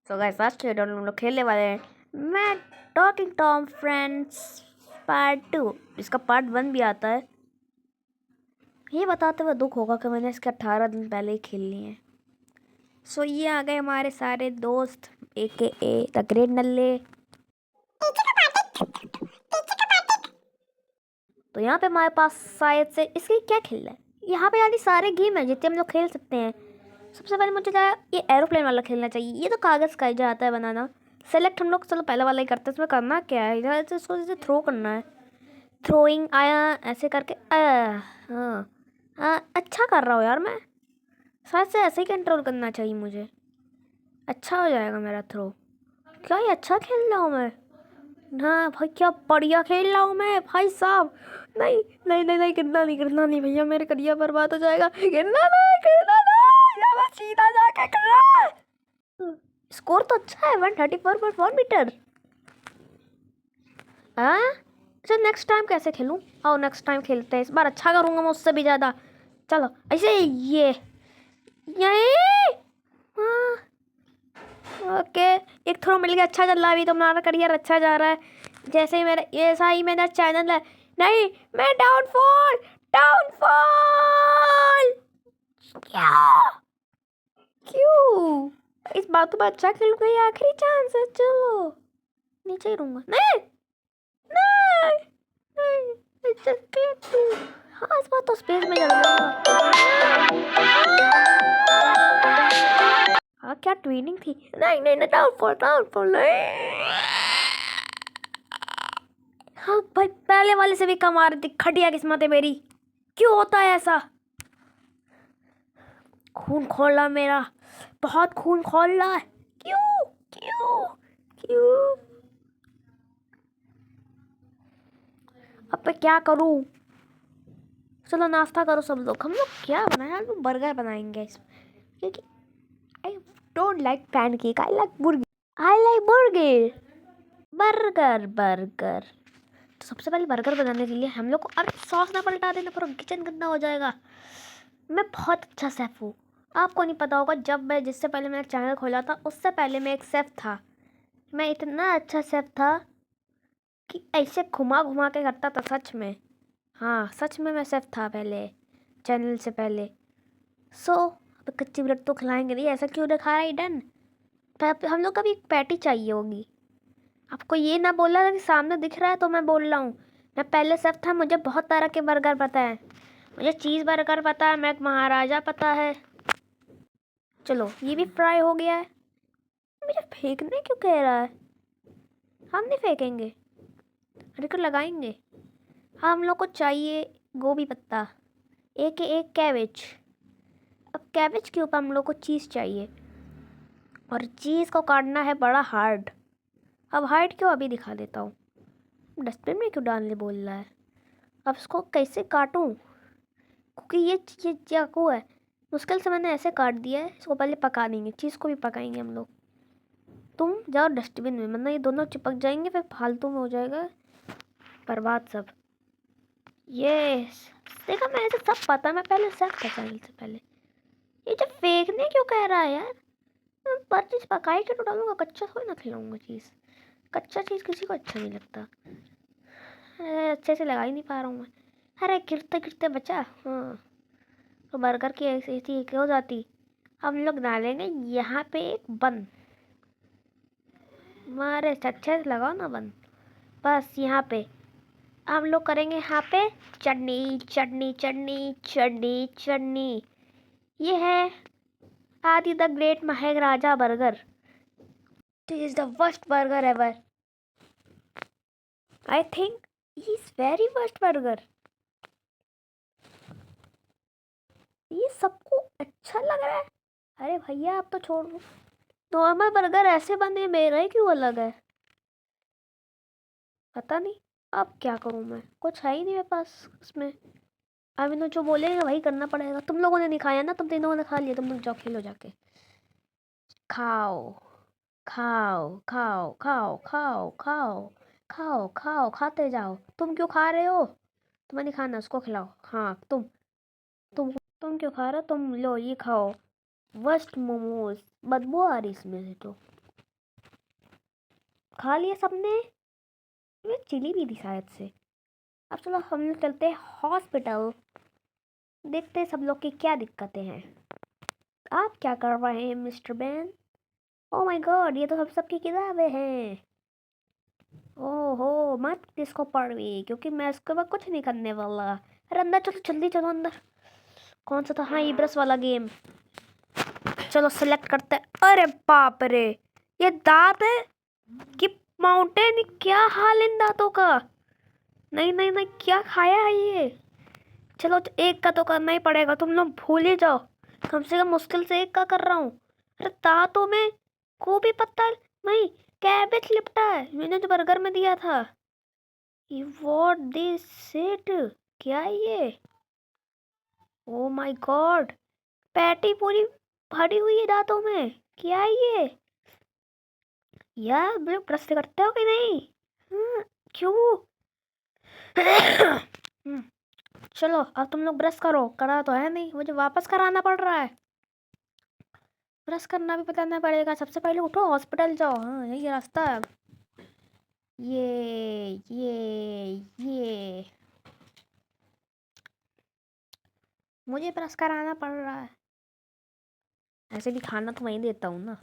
So guys आज के video में हम लोग खेलने वाले हैं मैं टॉकिंग टॉम फ्रेंड्स पार्ट 2। इसका पार्ट 1 भी आता है। ये बताते हुए दुख होगा कि मैंने इसके 18 दिन पहले ही खेल लिए हैं। सो ये आ गए हमारे सारे दोस्त AKA द ग्रेट नल्ले। तो यहाँ पे हमारे पास शायद से इसके क्या खेलना है। यहाँ पे यानी सारे गेम है जितने हम लोग खेल सकते हैं। सबसे पहले मुझे लगा ये एरोप्लेन वाला खेलना चाहिए। ये तो कागज़ का जो आता है बनाना। सेलेक्ट हम लोग चलो पहले वाला ही करते हैं। इसमें करना क्या है, इधर से इसको जैसे थ्रो करना है। थ्रोइंग आया ऐसे करके हाँ अच्छा कर रहा हूँ यार मैं। शायद से ऐसे ही कंट्रोल करना चाहिए मुझे। अच्छा हो जाएगा मेरा थ्रो। क्या ये अच्छा खेल रहा हूँ मैं? हाँ भाई क्या बढ़िया खेल रहा हूँ मैं भाई साहब। नहीं नहीं नहीं नहीं गिरना नहीं भैया, मेरे करियर बर्बाद हो जाएगा। गिरना नहीं या मैं सीधा जाके कर रहा है। स्कोर तो अच्छा है 134.4 मीटर। हाँ अच्छा नेक्स्ट टाइम कैसे खेलूँ? आओ नेक्स्ट टाइम खेलते हैं। इस बार अच्छा करूँगा मैं उससे भी ज़्यादा। चलो ऐसे ये हाँ ओके एक थ्रो मिल गया। अच्छा चल रहा है अभी तो हमारा करियर अच्छा जा रहा है। जैसे ही मेरा ऐसा ही मेरा चैनल है। नहीं मैं डाउनफॉल डाउनफॉल क्या क्यों? इस बात तो मैं अच्छा खेलूंगा। ये आखिरी चांस है। चलो नीचे ही रहूंगा। नहीं नहीं नहीं हाँ इस बार तो स्पेस में चल हाँ क्या ट्रेनिंग थी। नहीं नहीं नहीं डाउनफॉल नहीं। हाँ भाई पहले वाले से भी कम आ रही थी। खटिया किस्मत है मेरी। क्यों होता है ऐसा? खून खोल रहा मेरा, बहुत खून खोल रहा है। क्यों क्यों क्यों? अब मैं क्या करूं? चलो नाश्ता करो सब लोग। हम लोग क्या बनाए? हम लोग बर्गर बनाएंगे क्योंकि I don't like pancake, I like burger. I like burger burger burger. तो सबसे पहले बर्गर बनाने के लिए हम लोग को अरे सॉस ना पलटा देना, पूरा किचन गंदा हो जाएगा। मैं बहुत अच्छा शेफ़ हूँ। आपको नहीं पता होगा, जब मैं जिससे पहले मैंने चैनल खोला था उससे पहले मैं एक शेफ़ था। मैं इतना अच्छा शेफ़ था कि ऐसे घुमा घुमा के करता था सच में। हाँ सच में मैं शेफ़ था पहले, चैनल से पहले। सो अब कच्ची ब्रेड तो खिलाएंगे नहीं, ऐसा क्यों दिखा रहा है डन। हम लोग का भी एक पैटी चाहिए होगी। आपको ये ना बोला था कि सामने दिख रहा है तो मैं बोल रहा हूँ। मैं पहले शेफ़ था, मुझे बहुत तरह के बर्गर पता है। मुझे चीज़ बर्गर पता है, मैं एक महाराजा पता है। चलो ये भी फ्राई हो गया है। मुझे फेंकने क्यों कह रहा है? हम नहीं फेंकेंगे, अरे लगाएंगे। हम लोग को चाहिए गोभी पत्ता, एक कैबेज। अब कैबेज के ऊपर हम लोग को चीज़ चाहिए और चीज़ को काटना है बड़ा हार्ड। अब हार्ड क्यों अभी दिखा देता हूँ। डस्टबिन में क्यों डालने बोल रहा है? अब इसको कैसे काटूँ? क्योंकि ये चाकू है, मुश्किल से मैंने ऐसे काट दिया है। इसको पहले पका देंगे, चीज़ को भी पकाएंगे हम लोग। तुम जाओ डस्टबिन में, वरना ये दोनों चिपक जाएंगे, फिर फालतू में हो जाएगा बर्बाद सब। ये देखा, मैं ऐसे सब पता, मैं पहले सब चैनल से पहले। ये जो फेंकने क्यों कह रहा है यार? मैं पर चीज़ पकाई के तो डालूंगा, कच्चा थोड़ी ना खिलाऊंगा चीज़। कच्चा चीज़ किसी को अच्छा नहीं लगता। अरे अच्छे से लगा ही नहीं पा रहा हूँ मैं। अरे गिरते गिरते बचा। हाँ तो बर्गर की ऐसी ऐसी हो जाती। हम लोग डालेंगे यहाँ पे एक बन। मारे अच्छे से लगाओ ना बन। बस यहाँ पे हम लोग करेंगे यहाँ पे चटनी चटनी चटनी चटनी चटनी। ये है आदि the great Mahak Raja burger. This is the worst burger ever. I think he is very worst burger. ये सबको अच्छा लग रहा है। अरे भैया आप तो छोड़ दो। नॉर्मल बर्गर ऐसे बने, मेरा ही क्यों अलग है? पता नहीं। अब क्या करूँ मैं, कुछ है ही नहीं मेरे पास इसमें। अब इन्होंने जो बोलेगा वही करना पड़ेगा। तुम लोगों ने नहीं खाया ना, तुम तीनों ने खा लिया। तुम लोग जाओ खेलो जाके। खाओ खाओ खाओ खाओ खाओ खाओ खाओ खाओ खाते जाओ। तुम क्यों खा रहे हो? तुम्हें नहीं खाना, उसको खिलाओ। हाँ तुम क्यों खा रहे हो? तुम लो ये खाओ। वर्स्ट मोमोज, बदबू आ रही इसमें से तो। खा लिया सबने। ये चिली भी थी शायद से। अब चलो हम लोग चलते हैं हॉस्पिटल, देखते हैं सब लोग की क्या दिक्कतें हैं। आप क्या कर रहे हैं mister ban? Oh my God, ये तो हम सबकी किताबें हैं। ओहो, मत इसको पढ़िए क्योंकि मैं इसके बाद कुछ नहीं करने वाला। अरे अंदर चलो, जल्दी चलो अंदर। कौन सा था? हाँ, ये ब्रश वाला गेम। चलो सिलेक्ट करते हैं। अरे बाप रे, ये दांत है कि माउंटेन? क्या हाल इन दांतों का? नहीं नहीं नहीं, क्या खाया है ये? चलो एक का तो करना ही पड़ेगा, तुम लोग भूल ही जाओ। कम से कम मुश्किल से एक का कर रहा हूँ। अरे दांतों में गोभी पत्ता नहीं, कैबेज लिपटा है, मैंने जो बर्गर में दिया था। What this shit? क्या है ये? ओ माय गॉड, पैटी पूरी भरी हुई है दांतों में। क्या है ये? यार ब्रश करते हो कि नहीं? क्यों? चलो अब तुम लोग ब्रश करो। करा तो है नहीं, मुझे वापस कराना पड़ रहा है। ब्रश करना भी बताना पड़ेगा। सबसे पहले उठो, हॉस्पिटल जाओ। हाँ, यही रास्ता है। ये मुझे ब्रश कराना पड़ रहा है। ऐसे भी खाना तो वहीं देता हूँ ना।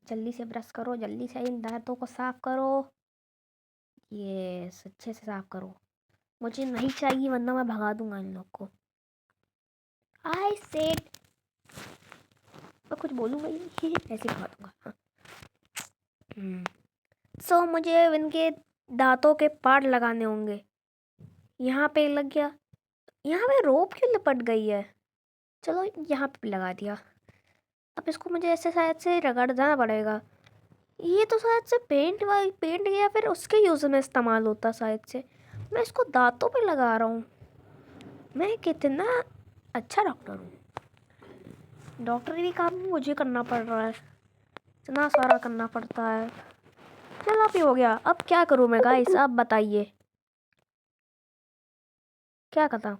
जल्दी से ब्रश करो, जल्दी से इन दांतों को साफ करो। ये अच्छे से साफ करो, मुझे नहीं चाहिए वरना मैं भगा दूंगा इन लोग को। आई सेड, मैं कुछ बोलूंगा ही नहीं, ऐसे भगा दूंगा। हाँ। सो मुझे इनके दांतों के पार्ट लगाने होंगे। यहाँ पे लग गया। यहाँ पे रोप क्यों लिपट गई है? चलो यहाँ पे भी लगा दिया। अब इसको मुझे ऐसे शायद से रगड़ना पड़ेगा। ये तो शायद से पेंट या फिर उसके यूज़ में इस्तेमाल होता शायद से। मैं इसको दांतों पे लगा रहा हूँ। मैं कितना अच्छा डॉक्टर हूँ। डॉक्टरी काम भी मुझे करना पड़ रहा है, इतना सारा करना पड़ता है। चलो अभी हो गया। अब क्या करूँ मैं गाइस, आप बताइए क्या करता हूँ?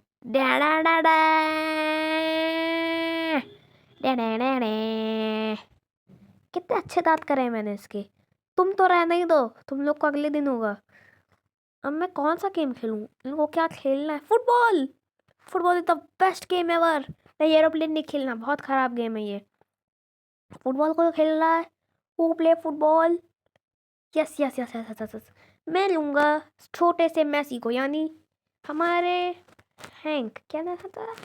कितने अच्छे दांत करे हैं मैंने इसके। तुम तो रहने ही दो, तुम लोग को अगले दिन होगा। अब मैं कौन सा गेम खेलूं? इनको क्या खेलना है? Football. Football is the best game ever. नहीं, एरोप्लेन नहीं खेलना, बहुत खराब गेम है ये। फुटबॉल को खेलना है। Who play football? Yes yes yes yes yes yes. मैं लूंगा छोटे से मैसी को, यानी हमारे क्या नाम था?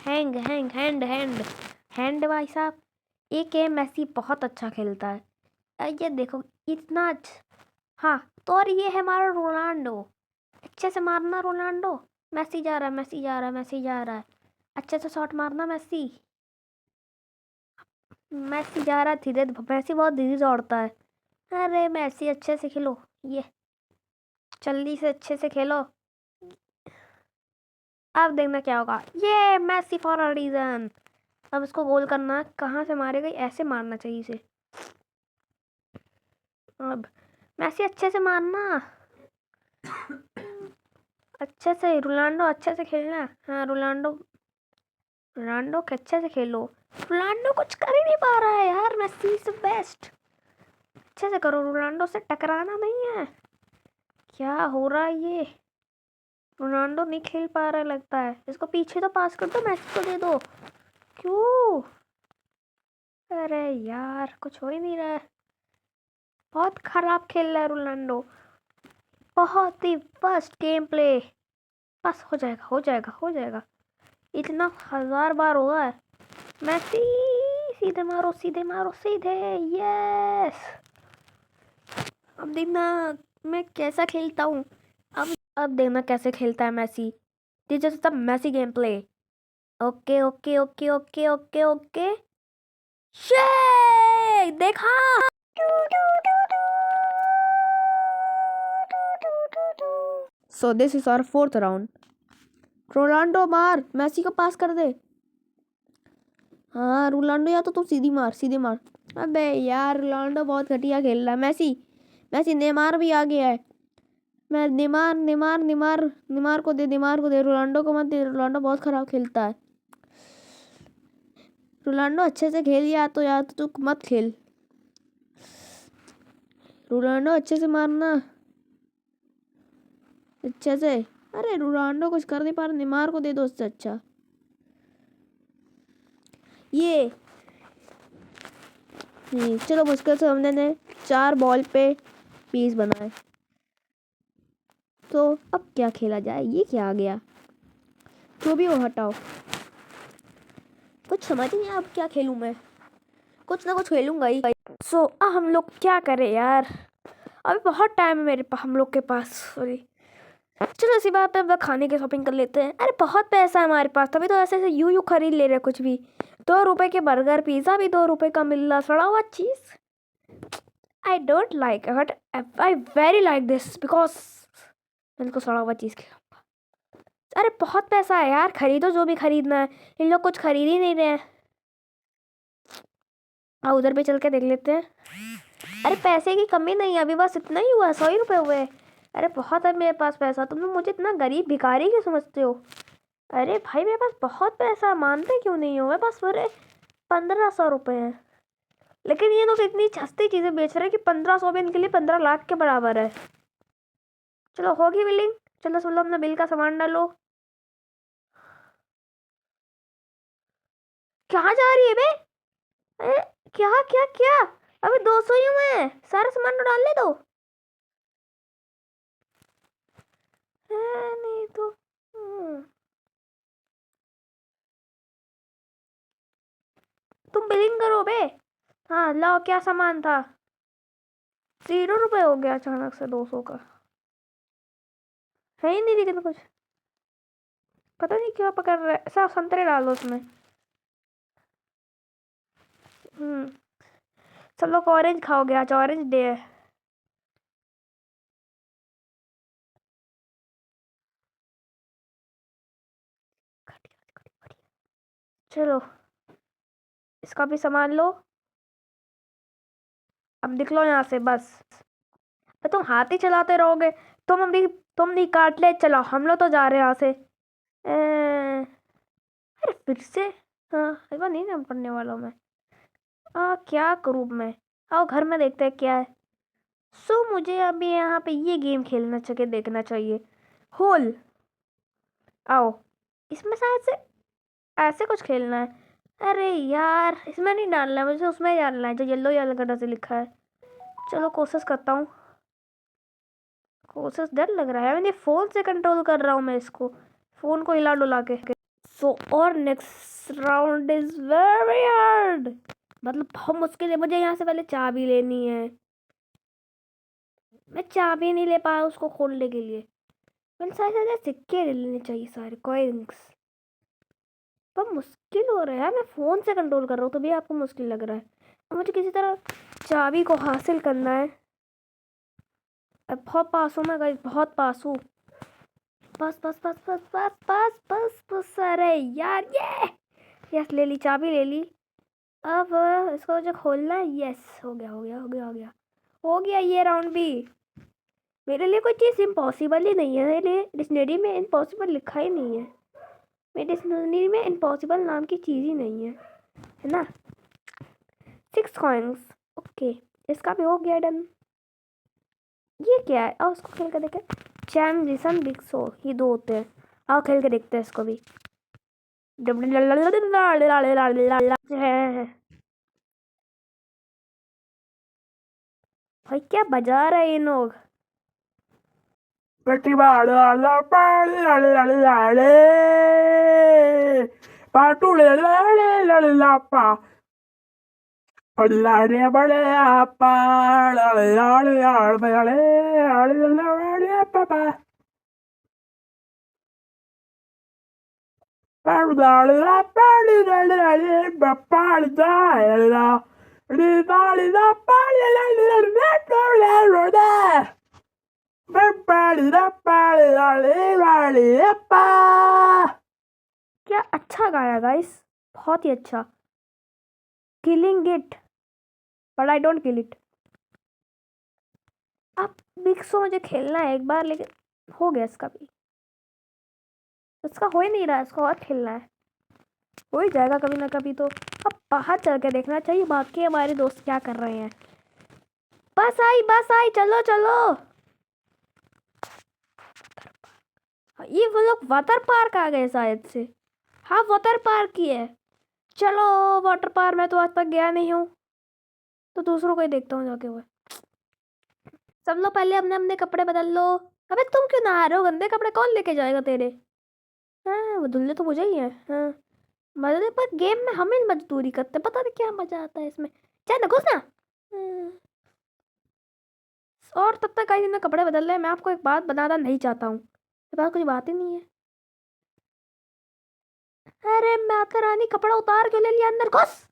हैंड भाई साहब। एक गेम मैसी बहुत अच्छा खेलता है। ये देखो इतना अच्छा। हाँ, तो और ये है हमारा रोनाल्डो। अच्छे से मारना रोनाल्डो। मैसी जा रहा है, मैसी जा रहा है, मैसी जा रहा है। अच्छे से शॉट मारना मैसी। मैसी जा रहा है धीरे, मैसी बहुत धीरे दौड़ता है। अरे मैसी अच्छे से खेलो, ये जल्दी से अच्छे से खेलो। अब देखना क्या होगा। ये मैसी फॉर अ रीजन। अब इसको गोल करना है। कहाँ से मारेगा? ऐसे मारना चाहिए इसे। अब मैसी अच्छे से मारना, अच्छे से। रोनाल्डो अच्छे से खेलना। हाँ रोनाल्डो, रोनाल्डो अच्छे से खेलो। रोनाल्डो कुछ कर ही नहीं पा रहा है यार। Messi is best. अच्छे से करो, रोनाल्डो से टकराना नहीं है। क्या हो रहा है ये? रोनाल्डो नहीं खेल पा रहा है लगता है। इसको पीछे तो पास कर दो, मैसी को दे दो। क्यों? अरे यार कुछ हो ही नहीं रहा है। बहुत खराब खेल रहा है रोनाल्डो, बहुत ही फर्स्ट गेम प्ले। बस हो जाएगा, हो जाएगा, हो जाएगा। इतना 1000 बार हुआ है। मैसी सीधे मारो, सीधे मारो, सीधे। यस। अब देखना मैं कैसा खेलता हूँ। अब देखना कैसे खेलता है Messi. This is the Messi game play. Okay okay okay okay okay okay. Shake देखा। So this is our fourth round. Ronaldo मार, मैसी को पास कर दे। हाँ रोनाल्डो, या तो तू सीधी मार, सीधे मार। अबे यार रोनाल्डो बहुत घटिया खेल रहा है। मैसी, मैसी नेमार भी आ गया है। मैं नेमार नेमार नेमार नेमार को दे, नेमार को दे, रोनाल्डो को मत दे। रोनाल्डो बहुत खराब खेलता है। रोनाल्डो अच्छे से खेल, या तो तू मत खेल। रोनाल्डो अच्छे से मारना, अच्छे से। अरे रोनाल्डो कुछ कर नहीं पा रहा, नेमार को दे दो उससे अच्छा। ये चलो, मुश्किल से हमने 4 बॉल पे 20 बनाए। तो अब क्या खेला जाए, ये क्या आ गया, जो भी हो हटाओ, कुछ समझ नहीं अब क्या खेलूं मैं, कुछ ना कुछ खेलूंगा ही। सो हम लोग क्या करें यार, अभी बहुत टाइम है मेरे पास, हम लोग के पास, सॉरी। चलो इसी बात पे हम लोग खाने की शॉपिंग कर लेते हैं। अरे बहुत पैसा है हमारे पास, तभी तो ऐसे ऐसे यूं खरीद ले रहे कुछ भी। 2 रुपए के बर्गर पिज्ज़ा भी 2 रुपए का मिल रहा, सड़ा हुआ cheese. I don't like but I very like this because मैं इनको सड़ा हुआ चीज़ खिलाऊंगा। अरे बहुत पैसा है यार, खरीदो जो भी खरीदना है, इन लोग कुछ खरीद ही नहीं रहे हैं। उधर भी चल के देख लेते हैं। अरे पैसे की कमी नहीं है, अभी बस इतना ही हुआ, 100 ही रुपये हुए। अरे बहुत है मेरे पास पैसा, तुम लोग मुझे इतना गरीब भिखारी क्यों समझते हो। अरे भाई मेरे पास बहुत पैसा, मानते क्यों नहीं हो, मेरे पास पूरे 1500 रुपये हैं। लेकिन ये लोग इतनी सस्ती चीज़ें बेच रहे हैं कि 1500 भी इनके लिए 15 लाख के बराबर है। चलो होगी बिलिंग, चलो सब लोग अपना बिल का सामान डालो। कहाँ जा रही है बे? अरे क्या क्या क्या, अभी 200 ही हुए हैं, सारा सामान तो डाल ले दो। नहीं तो तुम बिलिंग करो बे। हाँ लाओ, क्या सामान था। 0 रुपये हो गया अचानक से 200 का, है ही नहीं लेकिन कुछ, पता नहीं क्या पकड़ रहा है। सब संतरे डालो उसमें। सब लोग ऑरेंज खाओगे, आज ऑरेंज डे है। चलो इसका भी सामान लो, अब निकलो यहाँ से बस। तुम हाथ ही चलाते रहोगे, तुम नहीं काट ले, चलो हम लोग तो जा रहे हैं यहाँ से। अरे फिर से, हाँ इस बार नहीं ना पढ़ने वाला हूँ मैं। क्या करूँ मैं, आओ घर में देखते हैं क्या है। मुझे अभी यहाँ पे ये गेम खेलना चाहिए, देखना चाहिए। होल, आओ इसमें शायद से ऐसे कुछ खेलना है। अरे यार इसमें नहीं डालना है मुझे, उसमें ही डालना है जो येलो येलो कलर से लिखा है। चलो कोशिश करता हूँ, कोशिश, डर लग रहा है, मैंने फ़ोन से कंट्रोल कर रहा हूँ मैं इसको, फ़ोन को हिला डुला के। और next round is very hard, मतलब बहुत मुश्किल है। मुझे यहाँ से पहले चाबी लेनी है, मैं चाबी नहीं ले पाया उसको खोलने के लिए। मैंने सारे सिक्के ले लेने चाहिए, सारे कॉइन्स। पर मुश्किल हो रहा है, मैं फ़ोन से कंट्रोल कर रहा हूँ तो भी आपको मुश्किल लग रहा है। और मुझे किसी तरह चाबी को हासिल करना है। बहुत पास हूँ मैं गाइस, बहुत पास हूँ। बस बस बस बस बस बस बस बस, अरे यार ये, यस ले ली, चाबी ले ली। अब इसको जो खोलना है, यस हो गया हो गया हो गया हो गया हो गया। ये राउंड भी मेरे लिए कोई चीज़ इम्पॉसिबल ही नहीं है, मेरे लिए डिक्शनरी में इम्पॉसिबल लिखा ही नहीं है, मेरी डिक्शनरी में इम्पॉसिबल नाम की चीज़ ही नहीं है ना। 6 कॉइन्स, ओके इसका भी हो गया डन। ये क्या है, और उसको खेल कर देखें। चैम जिसन बिग सो, ये 2 होते हैं, आओ खेल के देखते हैं इसको भी। है भाई, क्या बजा रहे हैं ये लोग। क्या अच्छा गाया गाइस, बहुत ही अच्छा। Killing it but I don't kill it. अब बिग शो मुझे खेलना है एक बार, लेकिन हो गया इसका भी, इसका हो ही नहीं रहा, इसको और खेलना है, हो ही जाएगा कभी ना कभी तो। अब बाहर चल के देखना चाहिए बाकी हमारे दोस्त क्या कर रहे हैं। बस आई, चलो चलो। ये वो लोग वाटर पार्क आ गए शायद से। हाँ वाटर पार्क ही है। चलो वाटर पार्क में तो आज तक गया नहीं हूँ, तो दूसरों को ही देखता हूँ जाके। वो सब लोग पहले अपने अपने कपड़े बदल लो। अबे तुम क्यों नहा रहे हो? गंदे कपड़े कौन लेके जाएगा तेरे? हाँ वो धुलने तो मुझे ही है। हाँ मजे, पर गेम में हमें मजदूरी करते, पता नहीं क्या मजा आता है इसमें। चाहे ना घुसना। हाँ। और तब तक कई दिन कपड़े बदल रहे हैं। मैं आपको एक बात बताना नहीं चाहता हूँ, मेरे पास कुछ बात ही नहीं है। अरे माता रानी, कपड़ा उतार क्यों ले लिया? अंदर घुस।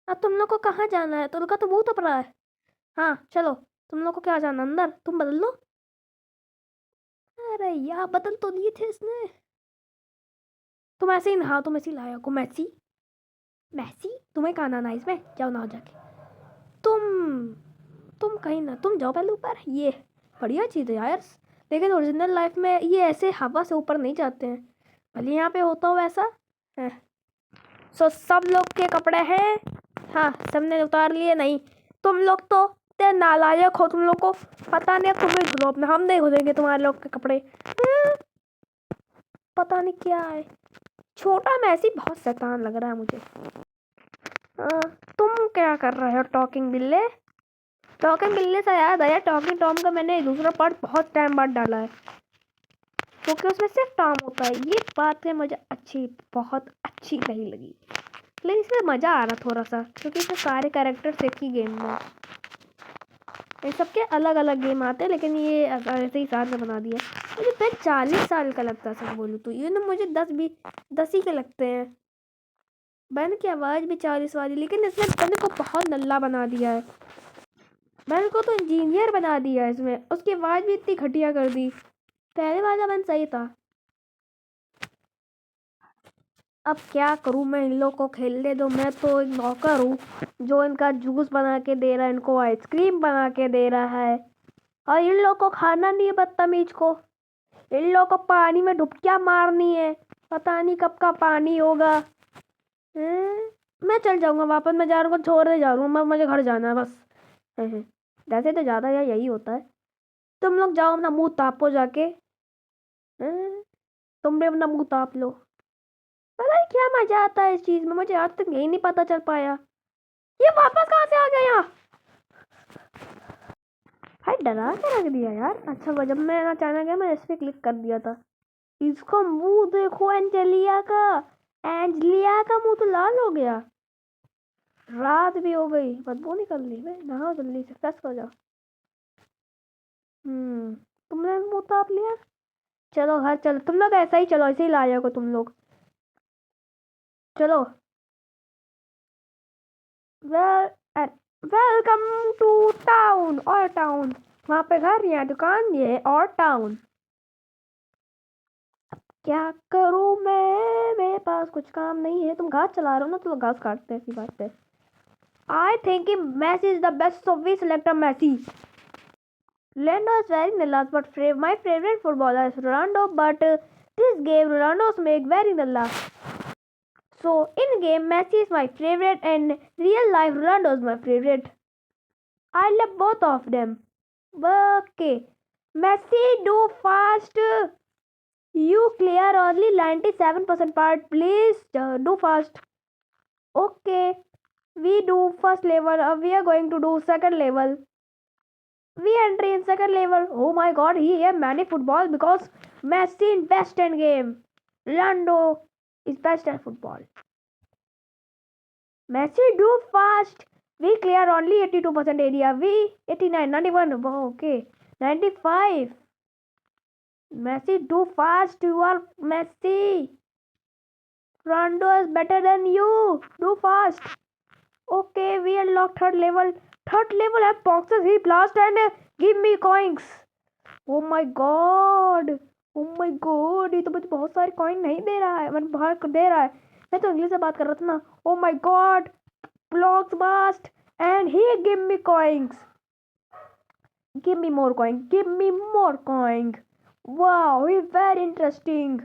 अब तुम लोग को कहाँ जाना है? तुम का तो मुंह तप रहा है। हाँ चलो, तुम लोग को क्या जाना, अंदर तुम बदल लो। अरे यार बदल तो दिए थे इसने। तुम ऐसे ही नहा, तुम ऐसे ही लाया को मैसी। मैसी तुम्हें कहाँ नहाना है इसमें? जाओ नहाओ जाके। तुम कहीं ना, तुम जाओ पहले ऊपर। ये बढ़िया चीज़ है यार, लेकिन ओरिजिनल लाइफ में ये ऐसे हवा से ऊपर नहीं जाते हैं, भले यहाँ पे होता हो ऐसा है। सो सब लोग के कपड़े हैं? हाँ सबने उतार लिए? नहीं तुम लोग तो ते नालायक हो, तुम लोग को पता नहीं। तुम्हें ग्रुप में हम नहीं घुसेंगे तुम्हारे लोग के कपड़े। पता नहीं क्या है। छोटा मैसी बहुत शैतान लग रहा है मुझे। तुम क्या कर रहे हो टॉकिंग बिल्ले? टॉकिंग बिल्ले से याद आया, टॉकिंग टॉम का मैंने दूसरा पार्ट बहुत टाइम बाद डाला है, क्योंकि उसमें सिर्फ टॉम होता है। ये बात है मुझे बहुत अच्छी नहीं लगी, लेकिन इसमें मज़ा आ रहा थोड़ा सा, क्योंकि इसमें सारे कैरेक्टर्स एक ही गेम में। इन सबके अलग अलग गेम आते हैं, लेकिन ये ऐसे ही साथ में बना दिया। मुझे फिर 40 साल का लगता है सच बोलूँ तो, ये ना मुझे 10 ही के लगते हैं। बहन की आवाज़ भी 40 वाली, लेकिन इसने बहन को बहुत नल्ला बना दिया है। बहन को तो इंजीनियर बना दिया है इसमें, उसकी आवाज़ भी इतनी घटिया कर दी। पहले वाला बन सही था। अब क्या करूँ मैं, इन लोग को खेलने दो। मैं तो एक नौकर हूँ जो इनका जूस बना के दे रहा है, इनको आइसक्रीम बना के दे रहा है, और इन लोग को खाना नहीं है बदतमीज को। इन लोग को पानी में डुबकियाँ मारनी है, पता नहीं कब का पानी होगा। मैं चल जाऊँगा वापस, मैं जा रहा हूँ, छोड़ने जा रहा हूँ, मुझे घर जाना है बस। वैसे तो ज़्यादा यार यही होता है। तुम लोग जाओ अपना मुँह तापो जाके। तुम भी अपना मुँह ताप लो। पता नहीं क्या मजा आता है इस चीज में, मुझे आज तक यही नहीं पता चल पाया। ये वापस कहाँ से आ गया यहाँ? भाई डरा के रख दिया यार। अच्छा वो जब मैं अचानक गया, मैं इस पे क्लिक कर दिया था। इसका मुंह देखो, एंजलिया का मुंह तो लाल हो गया। रात भी हो गई, बदबू निकल ली। मैं नहाओ जल्दी से, फ्रेश हो जाओ। तुमने मुंह ताप लिया। चलो घर चलो, तुम लोग ऐसा ही चलो, ऐसे ही ला जाओगे तुम लोग। चलो वेलकम टू टाउन और टाउन। वहाँ पे घर, यहाँ दुकान, ये और टाउन। क्या करूँ मैं, मेरे पास कुछ काम नहीं है। तुम घास चला रहे हो ना, तो घास काटते हैं, ऐसी बात है। I think Messi is the best, so we select a Messi. Ronaldo is very nalla, but my favorite footballer is Ronaldo. But this game Ronaldo's make very nalla. So in game Messi is my favorite, and real life Ronaldo is my favorite. I love both of them. Okay, Messi, do fast. You clear only 97% part. Please do fast. Okay, we do first level. We are going to do second level. We entry in second level. Oh my God, he have many football because Messi is best in game. Ronaldo is best at football. Messi, do fast. We clear only 82% area. We 89, 91. Oh, okay, 95. Messi, do fast. You are Messi. Ronaldo is better than you. Do fast. Okay, we unlock third level. Third level have boxes. He blast and give me coins. Oh my God. Oh my God. ये तो मुझे बहुत सारे coin नहीं दे रहा है, मतलब बाहर दे रहा है। मैं तो इंग्लिश से बात कर रहा था ना। Oh my God. Blocks blast and he give me coins. Give me more coin. Give me more coin. Wow, it's very interesting.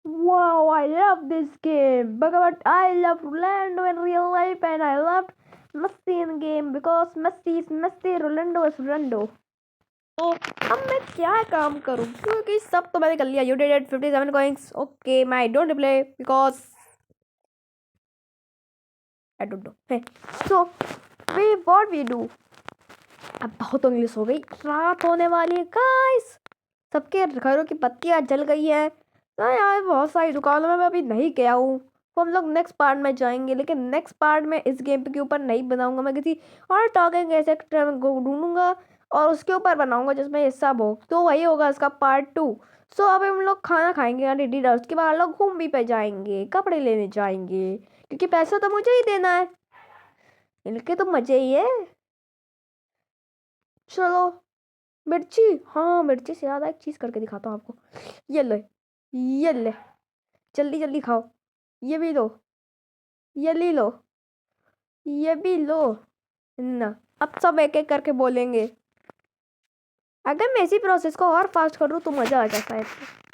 Wow, I love this game. But I love Orlando in real life, and I loved मस्ती इन game because मस्ती is मस्ती, Ronaldo is Ronaldo. तो अब मैं क्या काम करूं क्योंकि सब तो मैंने कर लिया। You did it 57 coins. Okay मैं don't play because I don't know. So we what we do. अब बहुत इंग्लिश हो गई, रात होने वाली है गाइस। सबके घरों की बत्तियां जल गई है। तो यार बहुत सारी दुकानों में मैं अभी नहीं गया हूँ। तो हम लोग नेक्स्ट पार्ट में जाएंगे, लेकिन नेक्स्ट पार्ट में इस गेम के ऊपर नहीं बनाऊंगा। मैं किसी और टॉकिंग ऐसे ढूंढूंगा और उसके ऊपर बनाऊंगा जिसमें ये सब हो। तो वही होगा इसका पार्ट 2। सो अब हम लोग खाना खाएंगे यानी डिनर। उसके बाद हम लोग घूम भी पे जाएंगे, कपड़े लेने जाएंगे, क्योंकि पैसा तो मुझे ही देना है। इनके तो मजे ही है। चलो मिर्ची, हाँ मिर्ची से ज़्यादा एक चीज़ करके दिखाता हूँ आपको। ये ले, ये ले, जल्दी जल्दी खाओ। ये भी लो, ये ले लो, ये भी लो ना। अब सब एक एक करके बोलेंगे। अगर मैं इसी प्रोसेस को और फास्ट करूँ तो मज़ा आ जाता है।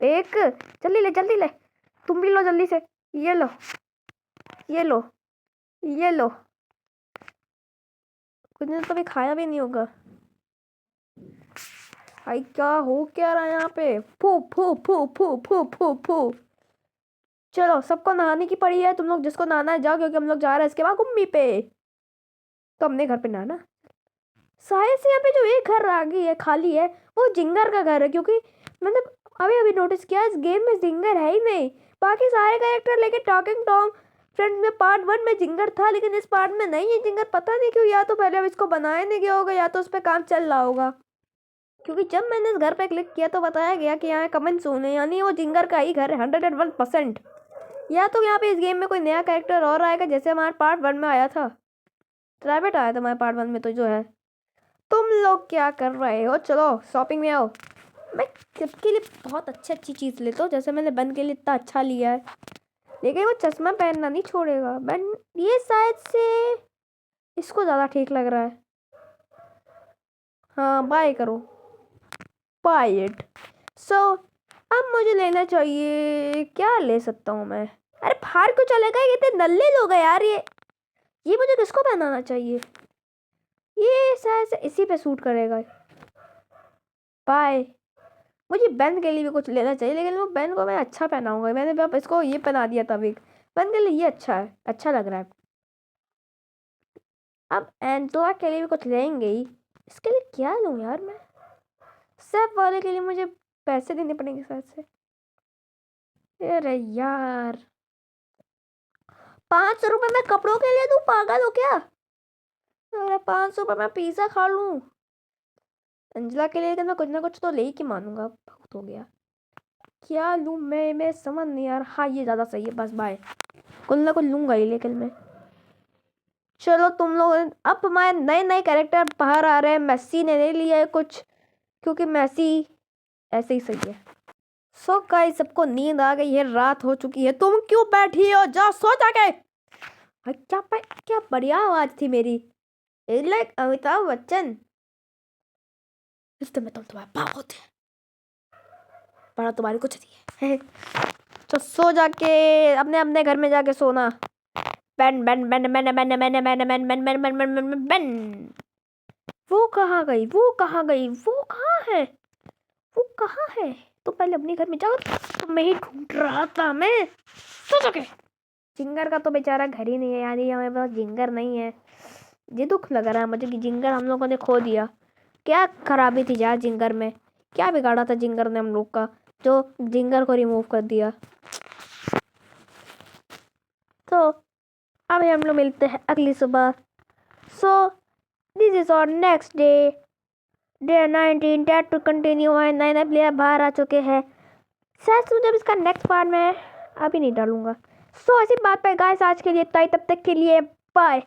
एक, जल्दी ले जल्दी ले। तुम भी लो जल्दी से। ये लो, ये लो, ये लो। कुछ ने तो कभी खाया भी नहीं होगा। भाई क्या हो क्या रहा है यहाँ पे। फू फू फू फू फू फू फू। चलो सबको नहाने की पड़ी है। तुम लोग जिसको नहाना है जाओ, क्योंकि हम लोग जा रहे हैं इसके बाद घूमने पे। तो हमने घर पे नहाना। शायद से यहाँ पे जो एक घर आ गई है खाली है, वो जिंगर का घर है। क्योंकि मैंने अभी अभी नोटिस किया इस गेम में जिंगर है ही नहीं। बाकी सारे कैरेक्टर लेके टॉकिंग टॉम फ्रेंड में पार्ट 1 में जिंगर था, लेकिन इस पार्ट में नहीं है जिंगर। पता नहीं क्यों, या तो पहले अब इसको बनाया नहीं गया होगा या तो उस पर काम चल रहा होगा। क्योंकि जब मैंने इस घर पे क्लिक किया तो बताया गया कि यहाँ कमेंट्स होने, यानी वो जिंगर का ही घर है 101%। या तो यहाँ पे इस गेम में कोई नया कैरेक्टर और आएगा, जैसे हमारे पार्ट 1 में आया था। ट्रैवेट आया था हमारे पार्ट 1 में। तो जो है, तुम लोग क्या कर रहे हो? चलो शॉपिंग में आओ। मैं सबके लिए बहुत अच्छी चीज़ लेता हूँ, जैसे मैंने बन के लिए इतना अच्छा लिया है। लेकिन वो चश्मा पहनना नहीं छोड़ेगा। बन ये शायद से इसको ज़्यादा ठीक लग रहा है। हाँ बाय करो, बाय इट। सो अब मुझे लेना चाहिए, क्या ले सकता हूँ मैं? अरे बाहर क्यों चले गए? इतने नल्ले लोग हैं यार। ये मुझे किसको पहनाना चाहिए? ये शायद से इसी पे सूट करेगा। बाय। मुझे बेन के लिए भी कुछ लेना चाहिए, लेकिन वो बेन को मैं अच्छा पहनाऊंगा। मैंने भी अब इसको ये पहना दिया था अभी। बेन के लिए ये अच्छा है, अच्छा लग रहा है। अब एंटोआ के लिए भी कुछ लेंगे ही। इसके लिए क्या लूँ यार मैं? सेफ वाले के लिए मुझे पैसे देने पड़ेंगे शायद से। अरे यार 500 रुपये मैं कपड़ों के लिए दूँ? पागल हो क्या? अरे 500 रुपये मैं पिज़्ज़ा खा लूँ अंजला के लिए। लेकिन मैं कुछ ना कुछ तो ले ही के मानूंगा। बहुत हो गया। क्या लूँ मैं समझ नहीं यार। हाँ ये ज़्यादा सही है, बस बाय। कुछ ना कुछ लूँगा ही लेकिन मैं। चलो तुम लोग, अब हमारे नए नए कैरेक्टर बाहर आ रहे हैं। मेसी ने नहीं लिया है कुछ, क्योंकि मेसी ऐसे ही सही है। सो गाइस सबको नींद आ गई है, रात हो चुकी है। तुम क्यों बैठी हो? जा सो जाके। क्या बढ़िया आवाज थी मेरी, लाइक अमिताभ बच्चन। रिश्ते में तुम तुम्हारे बाप होते हैं, बड़ा तुम्हारी कुछ नहीं है। तो सो जाके अपने अपने घर में जाके सोना। Ben Ben Ben Ben Ben Ben Ben Ben Ben Ben Ben Ben Ben Ben. वो कहाँ गई? वो कहाँ गई? वो कहाँ है? वो कहाँ है? तो पहले अपने घर में जाओ। तो मैं ही ढूंढ रहा था मैं। सो जाके। जिंगर का तो बेचारा घर ही नहीं है, यानी हमारे पास जिंगर नहीं है। ये दुख लग रहा है मुझे कि जिंगर हम लोगों ने खो दिया। क्या खराबी थी यार जिंगर में? क्या बिगाड़ा था जिंगर ने हम लोग का, जो जिंगर को रिमूव कर दिया? तो अब हम लोग मिलते हैं अगली सुबह। So this is our next day, day 19। Date to continue है। नए नए प्लेयर बाहर आ चुके हैं। शायद से जब इसका नेक्स्ट पार्ट में अभी नहीं डालूंगा। सो ऐसी बात पे गाइस आज के लिए इतना ही। तब तक के लिए बाय।